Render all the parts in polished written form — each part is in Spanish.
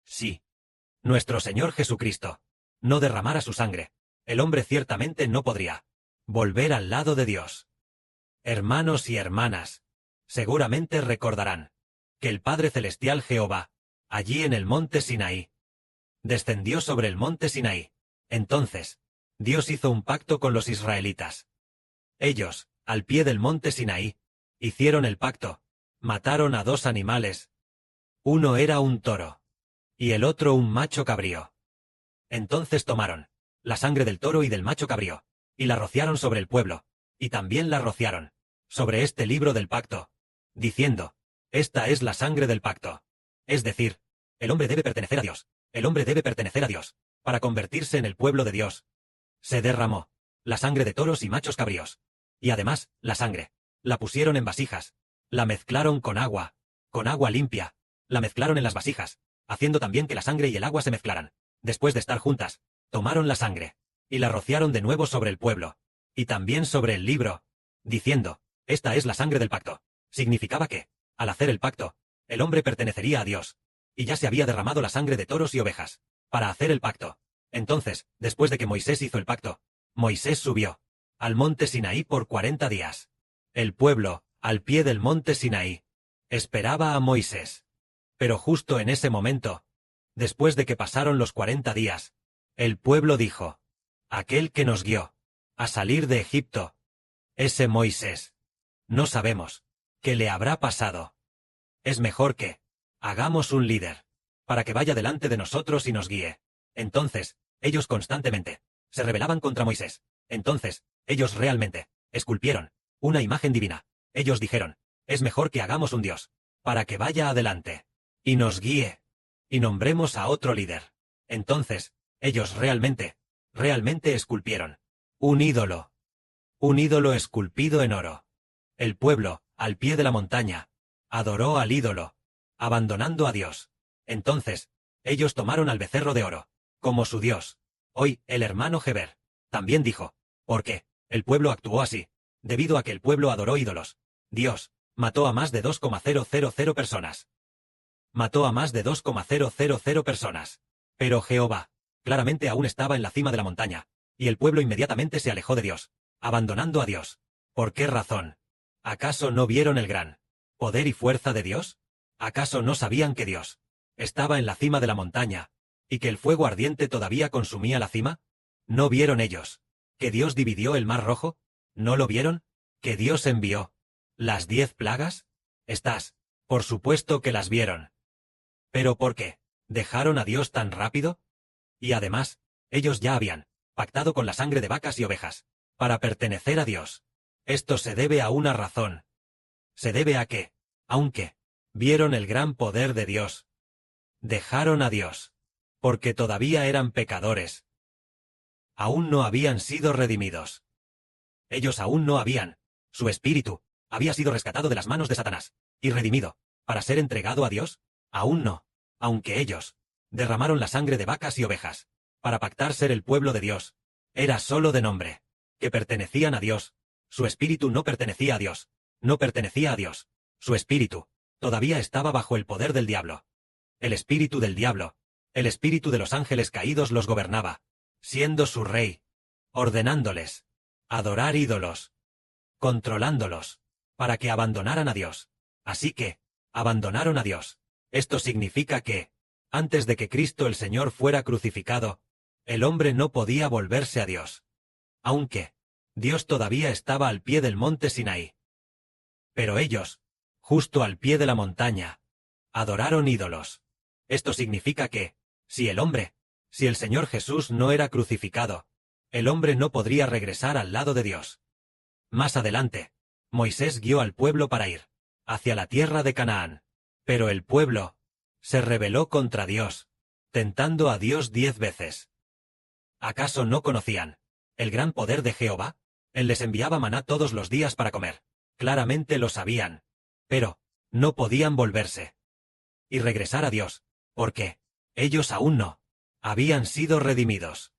Si nuestro Señor Jesucristo no derramara su sangre, el hombre ciertamente no podría volver al lado de Dios. Hermanos y hermanas, seguramente recordarán que el Padre Celestial Jehová, allí en el monte Sinaí, descendió sobre el monte Sinaí. Entonces, Dios hizo un pacto con los israelitas. Ellos, al pie del monte Sinaí, hicieron el pacto, mataron a 2 animales. Uno era un toro, y el otro un macho cabrío. Entonces tomaron la sangre del toro y del macho cabrío, y la rociaron sobre el pueblo, y también la rociaron sobre este libro del pacto, diciendo: esta es la sangre del pacto. Es decir, el hombre debe pertenecer a Dios, el hombre debe pertenecer a Dios, para convertirse en el pueblo de Dios. Se derramó la sangre de toros y machos cabríos, y además, la sangre la pusieron en vasijas, la mezclaron con agua limpia, la mezclaron en las vasijas, haciendo también que la sangre y el agua se mezclaran. Después de estar juntas, tomaron la sangre, y la rociaron de nuevo sobre el pueblo, y también sobre el libro, diciendo: esta es la sangre del pacto. Significaba que, al hacer el pacto, el hombre pertenecería a Dios, y ya se había derramado la sangre de toros y ovejas, para hacer el pacto. Entonces, después de que Moisés hizo el pacto, Moisés subió al monte Sinaí por 40 días. El pueblo, al pie del monte Sinaí, esperaba a Moisés. Pero justo en ese momento, después de que pasaron los 40 días, el pueblo dijo: aquel que nos guió a salir de Egipto, ese Moisés, no sabemos qué le habrá pasado. Es mejor que hagamos un líder, para que vaya delante de nosotros y nos guíe. Entonces, ellos constantemente se rebelaban contra Moisés. Entonces, ellos realmente esculpieron una imagen divina. Ellos dijeron: es mejor que hagamos un Dios, para que vaya adelante y nos guíe, y nombremos a otro líder. Entonces, ellos realmente esculpieron un ídolo esculpido en oro. El pueblo, al pie de la montaña, adoró al ídolo, abandonando a Dios. Entonces, ellos tomaron al becerro de oro como su Dios. Hoy, el hermano Heber también dijo: ¿por qué el pueblo actuó así? Debido a que el pueblo adoró ídolos. Dios mató a más de 2,000 personas. Mató a más de 2,000 personas. Pero Jehová claramente aún estaba en la cima de la montaña, y el pueblo inmediatamente se alejó de Dios, abandonando a Dios. ¿Por qué razón? ¿Acaso no vieron el gran poder y fuerza de Dios? ¿Acaso no sabían que Dios estaba en la cima de la montaña, y que el fuego ardiente todavía consumía la cima? ¿No vieron ellos que Dios dividió el mar rojo? ¿No lo vieron? ¿Que Dios envió las 10 plagas? Por supuesto que las vieron. ¿Pero por qué dejaron a Dios tan rápido? Y además, ellos ya habían pactado con la sangre de vacas y ovejas para pertenecer a Dios. Esto se debe a una razón. Se debe a que, aunque vieron el gran poder de Dios, dejaron a Dios, porque todavía eran pecadores. Aún no habían sido redimidos. Ellos aún no habían. Su espíritu había sido rescatado de las manos de Satanás y redimido para ser entregado a Dios. Aún no, aunque ellos derramaron la sangre de vacas y ovejas para pactar ser el pueblo de Dios. Era solo de nombre, que pertenecían a Dios. Su espíritu no pertenecía a Dios. No pertenecía a Dios. Su espíritu todavía estaba bajo el poder del diablo. El espíritu del diablo, el espíritu de los ángeles caídos los gobernaba, siendo su rey, ordenándoles adorar ídolos, controlándolos, para que abandonaran a Dios. Así que, abandonaron a Dios. Esto significa que, antes de que Cristo el Señor fuera crucificado, el hombre no podía volverse a Dios. Aunque Dios todavía estaba al pie del monte Sinaí. Pero ellos, justo al pie de la montaña, adoraron ídolos. Esto significa que, si el Señor Jesús no era crucificado, el hombre no podría regresar al lado de Dios. Más adelante, Moisés guió al pueblo para ir hacia la tierra de Canaán. Pero el pueblo se rebeló contra Dios, tentando a Dios 10 veces. ¿Acaso no conocían el gran poder de Jehová? Él les enviaba maná todos los días para comer. Claramente lo sabían. Pero no podían volverse y regresar a Dios, porque ellos aún no habían sido redimidos.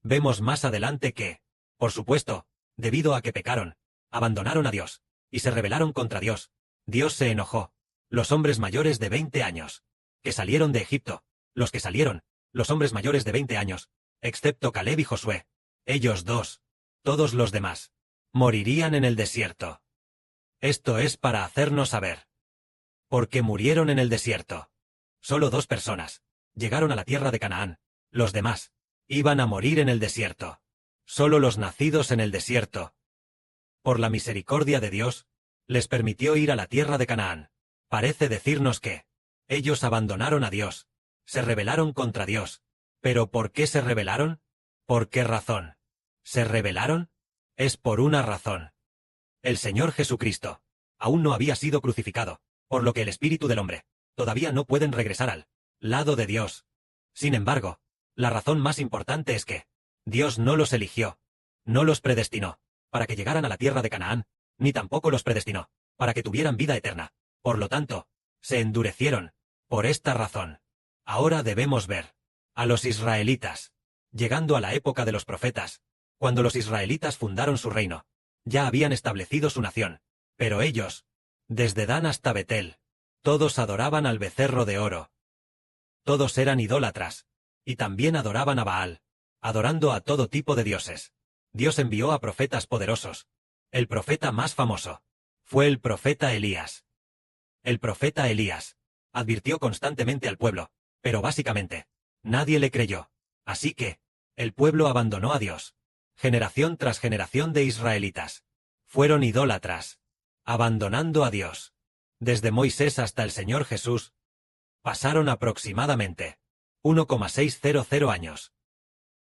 Vemos más adelante que, por supuesto, debido a que pecaron, abandonaron a Dios y se rebelaron contra Dios, Dios se enojó. Los hombres mayores de 20 años, que salieron de Egipto, los que salieron, los hombres mayores de 20 años, excepto Caleb y Josué, ellos dos, todos los demás, morirían en el desierto. Esto es para hacernos saber. Porque murieron en el desierto. Solo 2 personas llegaron a la tierra de Canaán, los demás iban a morir en el desierto. Solo los nacidos en el desierto, por la misericordia de Dios, les permitió ir a la tierra de Canaán. Parece decirnos que ellos abandonaron a Dios, se rebelaron contra Dios. ¿Pero por qué se rebelaron? ¿Por qué razón? ¿Se rebelaron? Es por una razón. El Señor Jesucristo aún no había sido crucificado, por lo que el espíritu del hombre todavía no pueden regresar al lado de Dios. Sin embargo, la razón más importante es que Dios no los eligió, no los predestinó para que llegaran a la tierra de Canaán, ni tampoco los predestinó para que tuvieran vida eterna. Por lo tanto, se endurecieron. Por esta razón, ahora debemos ver a los israelitas, llegando a la época de los profetas, cuando los israelitas fundaron su reino, ya habían establecido su nación, pero ellos, desde Dan hasta Betel, todos adoraban al becerro de oro. Todos eran idólatras, y también adoraban a Baal, adorando a todo tipo de dioses. Dios envió a profetas poderosos. El profeta más famoso fue el profeta Elías. El profeta Elías advirtió constantemente al pueblo, pero básicamente, nadie le creyó. Así que, el pueblo abandonó a Dios. Generación tras generación de israelitas fueron idólatras, abandonando a Dios. Desde Moisés hasta el Señor Jesús, pasaron aproximadamente 1,600 años.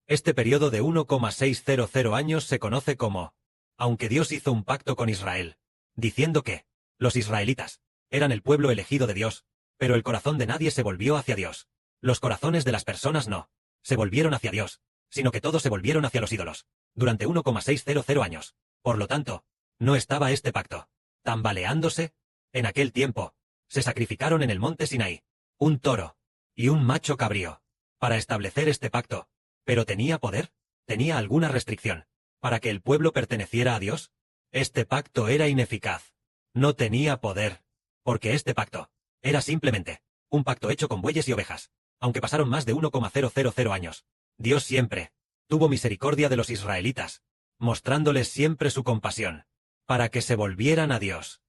Este periodo de 1,600 años se conoce como, aunque Dios hizo un pacto con Israel, diciendo que los israelitas eran el pueblo elegido de Dios, pero el corazón de nadie se volvió hacia Dios. Los corazones de las personas no se volvieron hacia Dios, sino que todos se volvieron hacia los ídolos, durante 1,600 años. Por lo tanto, no estaba este pacto tambaleándose. En aquel tiempo, se sacrificaron en el monte Sinaí un toro y un macho cabrío para establecer este pacto. ¿Pero tenía poder? ¿Tenía alguna restricción para que el pueblo perteneciera a Dios? Este pacto era ineficaz. No tenía poder, porque este pacto era simplemente un pacto hecho con bueyes y ovejas. Aunque pasaron más de 1,000 años, Dios siempre tuvo misericordia de los israelitas, mostrándoles siempre su compasión, para que se volvieran a Dios.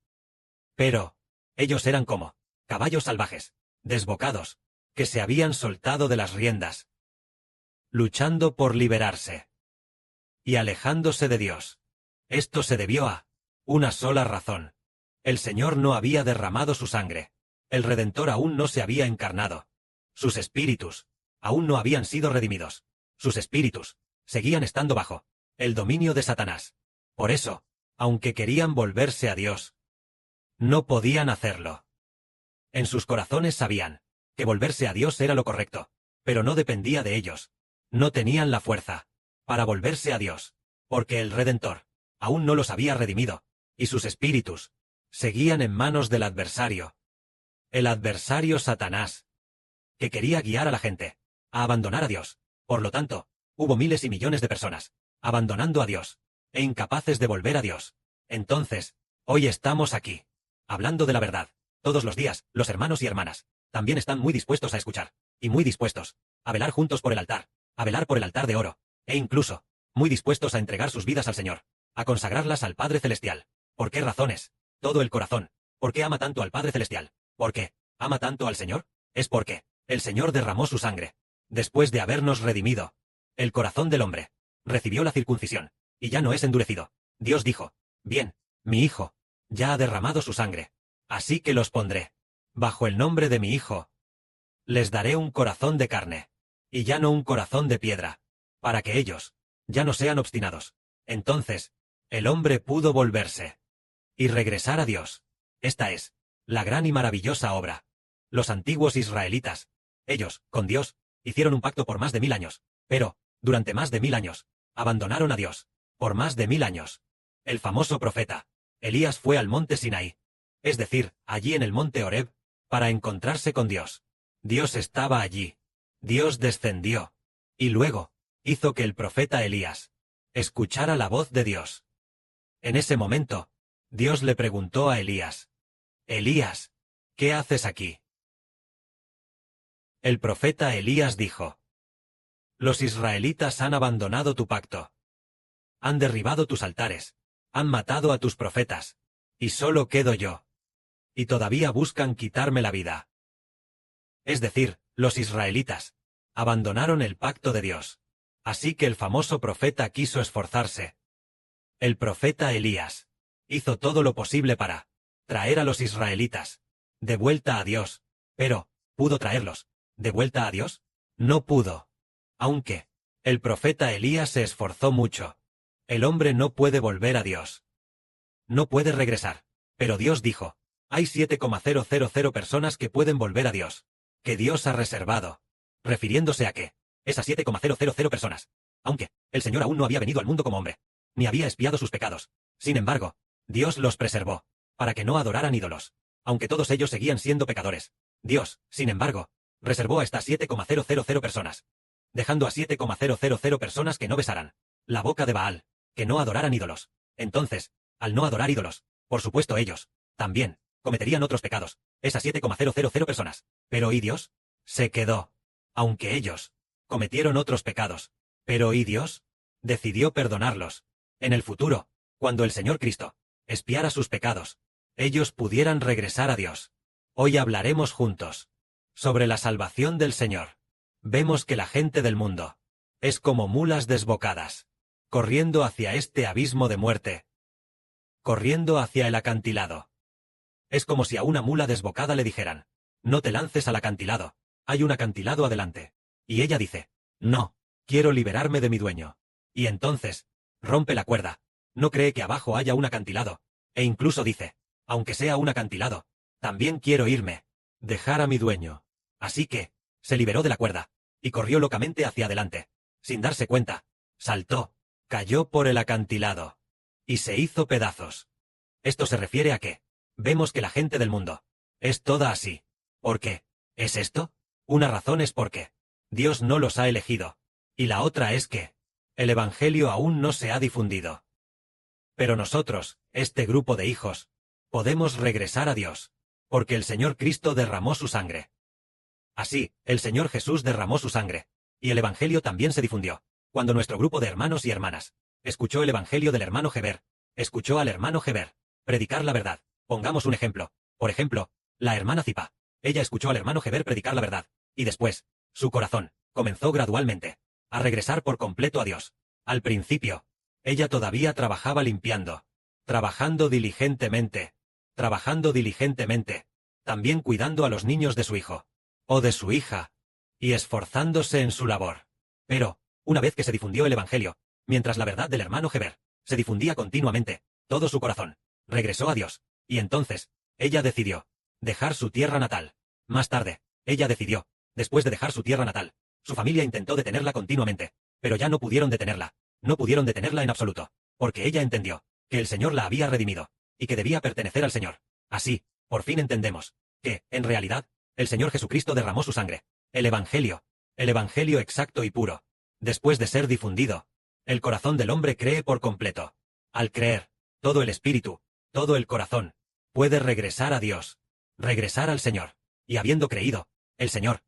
Pero ellos eran como caballos salvajes, desbocados, que se habían soltado de las riendas, luchando por liberarse y alejándose de Dios. Esto se debió a una sola razón. El Señor no había derramado su sangre. El Redentor aún no se había encarnado. Sus espíritus aún no habían sido redimidos. Sus espíritus seguían estando bajo el dominio de Satanás. Por eso, aunque querían volverse a Dios, no podían hacerlo. En sus corazones sabían que volverse a Dios era lo correcto, pero no dependía de ellos. No tenían la fuerza para volverse a Dios, porque el Redentor aún no los había redimido, y sus espíritus seguían en manos del adversario. El adversario Satanás, que quería guiar a la gente a abandonar a Dios. Por lo tanto, hubo miles y millones de personas abandonando a Dios e incapaces de volver a Dios. Entonces, hoy estamos aquí, hablando de la verdad. Todos los días, los hermanos y hermanas también están muy dispuestos a escuchar, y muy dispuestos a velar juntos por el altar, a velar por el altar de oro, e incluso muy dispuestos a entregar sus vidas al Señor, a consagrarlas al Padre Celestial. ¿Por qué razones? Todo el corazón. ¿Por qué ama tanto al Padre Celestial? ¿Por qué ama tanto al Señor? Es porque el Señor derramó su sangre. Después de habernos redimido, el corazón del hombre recibió la circuncisión, y ya no es endurecido. Dios dijo, bien, mi hijo ya ha derramado su sangre, así que los pondré bajo el nombre de mi hijo. Les daré un corazón de carne, y ya no un corazón de piedra, para que ellos ya no sean obstinados. Entonces, el hombre pudo volverse y regresar a Dios. Esta es la gran y maravillosa obra. Los antiguos israelitas, ellos, con Dios, hicieron un pacto por más de 1000 años, pero, durante más de 1000 años, abandonaron a Dios. Por más de 1000 años. El famoso profeta Elías fue al monte Sinaí, es decir, allí en el monte Horeb, para encontrarse con Dios. Dios estaba allí. Dios descendió, y luego hizo que el profeta Elías escuchara la voz de Dios. En ese momento, Dios le preguntó a Elías, Elías, ¿qué haces aquí? El profeta Elías dijo: Los israelitas han abandonado tu pacto. Han derribado tus altares. Han matado a tus profetas. Y solo quedo yo. Y todavía buscan quitarme la vida. Es decir, los israelitas abandonaron el pacto de Dios. Así que el famoso profeta quiso esforzarse. El profeta Elías hizo todo lo posible para traer a los israelitas de vuelta a Dios. Pero, ¿pudo traerlos de vuelta a Dios? No pudo. Aunque el profeta Elías se esforzó mucho. El hombre no puede volver a Dios. No puede regresar. Pero Dios dijo: hay 7,000 personas que pueden volver a Dios, que Dios ha reservado, refiriéndose a que esas 7,000 personas, aunque el Señor aún no había venido al mundo como hombre, ni había expiado sus pecados, sin embargo, Dios los preservó, para que no adoraran ídolos, aunque todos ellos seguían siendo pecadores. Dios, sin embargo, reservó a estas 7,000 personas, dejando a 7,000 personas que no besaran la boca de Baal, que no adoraran ídolos. Entonces, al no adorar ídolos, por supuesto ellos también cometerían otros pecados, esas 7,000 personas. Pero ¿y Dios? Se quedó. Aunque ellos cometieron otros pecados. Pero ¿y Dios? Decidió perdonarlos. En el futuro, cuando el Señor Cristo expiara sus pecados, ellos pudieran regresar a Dios. Hoy hablaremos juntos sobre la salvación del Señor. Vemos que la gente del mundo es como mulas desbocadas, corriendo hacia este abismo de muerte, corriendo hacia el acantilado. Es como si a una mula desbocada le dijeran: no te lances al acantilado, hay un acantilado adelante. Y ella dice: no, quiero liberarme de mi dueño. Y entonces, rompe la cuerda, no cree que abajo haya un acantilado, e incluso dice: aunque sea un acantilado, también quiero irme, dejar a mi dueño. Así que, se liberó de la cuerda, y corrió locamente hacia adelante. Sin darse cuenta, saltó, cayó por el acantilado, y se hizo pedazos. Esto se refiere a que vemos que la gente del mundo es toda así. ¿Por qué es esto? Una razón es porque Dios no los ha elegido, y la otra es que el Evangelio aún no se ha difundido. Pero nosotros, este grupo de hijos, podemos regresar a Dios, porque el Señor Cristo derramó su sangre. Así, el Señor Jesús derramó su sangre, y el Evangelio también se difundió. Cuando nuestro grupo de hermanos y hermanas escuchó el Evangelio del hermano Heber, escuchó al hermano Heber predicar la verdad. Pongamos un ejemplo. Por ejemplo, la hermana Zipa. Ella escuchó al hermano Heber predicar la verdad, y después, su corazón comenzó gradualmente a regresar por completo a Dios. Al principio, ella todavía trabajaba limpiando, trabajando diligentemente, también cuidando a los niños de su hijo, o de su hija, y esforzándose en su labor. Pero, una vez que se difundió el Evangelio, mientras la verdad del hermano Heber se difundía continuamente, todo su corazón regresó a Dios, y entonces, ella decidió dejar su tierra natal. Más tarde, ella decidió, después de dejar su tierra natal, su familia intentó detenerla continuamente, pero ya no pudieron detenerla, no pudieron detenerla en absoluto, porque ella entendió que el Señor la había redimido, y que debía pertenecer al Señor. Así, por fin entendemos que, en realidad, el Señor Jesucristo derramó su sangre, el Evangelio exacto y puro. Después de ser difundido, el corazón del hombre cree por completo. Al creer, todo el espíritu, todo el corazón, puede regresar a Dios, regresar al Señor. Y habiendo creído, el Señor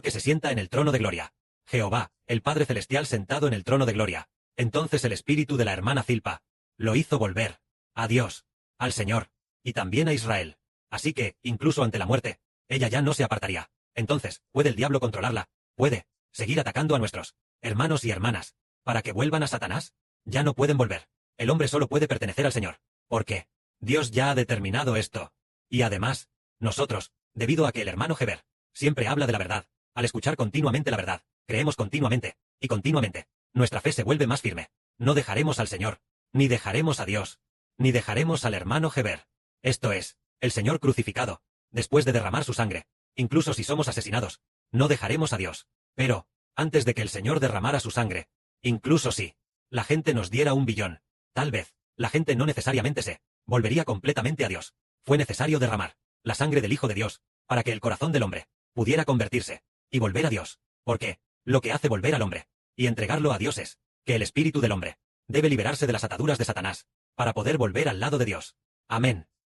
que se sienta en el trono de gloria, Jehová, el Padre Celestial sentado en el trono de gloria, entonces el espíritu de la hermana Zilpa lo hizo volver a Dios, al Señor, y también a Israel. Así que, incluso ante la muerte, ella ya no se apartaría. Entonces, ¿puede el diablo controlarla? ¿Puede seguir atacando a nuestros hermanos y hermanas para que vuelvan a Satanás? Ya no pueden volver. El hombre solo puede pertenecer al Señor. ¿Por qué? Dios ya ha determinado esto. Y además, nosotros, debido a que el hermano Heber siempre habla de la verdad, al escuchar continuamente la verdad, creemos continuamente, y continuamente, nuestra fe se vuelve más firme. No dejaremos al Señor, ni dejaremos a Dios, ni dejaremos al hermano Heber. Esto es, el Señor crucificado, después de derramar su sangre, incluso si somos asesinados, no dejaremos a Dios. Pero, antes de que el Señor derramara su sangre, incluso si la gente nos diera 1.000.000.000, tal vez, la gente no necesariamente se volvería completamente a Dios. Fue necesario derramar la sangre del Hijo de Dios, para que el corazón del hombre pudiera convertirse y volver a Dios, porque lo que hace volver al hombre y entregarlo a Dios es que el espíritu del hombre debe liberarse de las ataduras de Satanás, para poder volver al lado de Dios. Amén.